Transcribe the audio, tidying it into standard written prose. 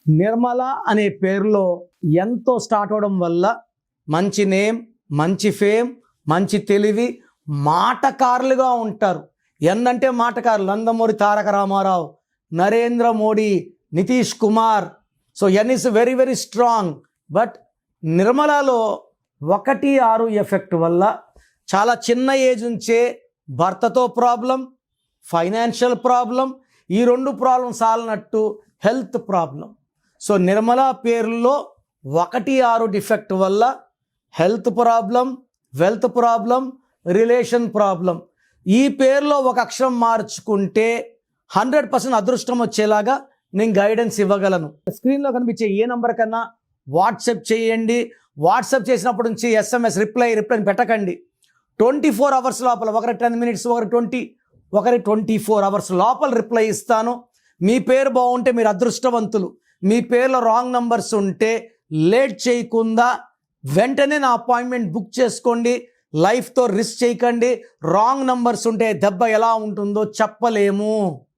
నిర్మల అనే పేరులో ఎంతో స్టార్ట్ అవడం వల్ల మంచి నేమ్, మంచి ఫేమ్, మంచి తెలివి, మాటకారులుగా ఉంటారు. ఎన్నంటే మాటకారులు. Nandamuri Taraka Ramarao, Narendra Modi, Nitish Kumar. So N is very very strong. But నిర్మలలో 1-6 ఎఫెక్ట్ వల్ల చాలా చిన్న ఏజ్ నుంచే భర్తతో ప్రాబ్లం, ఫైనాన్షియల్ ప్రాబ్లం, ఈ 2 ప్రాబ్లం సాలనట్టు హెల్త్ ప్రాబ్లం. సో నిర్మల పేరులో 1-6 డిఫెక్ట్ వల్ల health problem, wealth problem, relation problem. ఈ పేరులో ఒక అక్షరం మార్చుకుంటే 100% అదృష్టం వచ్చేలాగా నేను గైడెన్స్ ఇవ్వగలను. స్క్రీన్లో కనిపించే ఏ నంబర్ కన్నా వాట్సాప్ చేయండి. వాట్సాప్ చేసినప్పటి నుంచి SMS రిప్లై పెట్టకండి. 24 అవర్స్ లోపల, ఒకరి 10 మినిట్స్, ఒకరి 20, ఒకరి 24 అవర్స్ లోపల రిప్లై ఇస్తాను. మీ పేరు బాగుంటే మీరు అదృష్టవంతులు. మీ పేరులో రాంగ్ నంబర్స్ ఉంటే లేట్ చేయకుండా వెంటనే నా అపాయింట్మెంట్ బుక్ చేసుకోండి. లైఫ్తో రిస్క్ చేయకండి. రాంగ్ నంబర్స్ ఉంటే దెబ్బ ఎలా ఉంటుందో చెప్పలేము.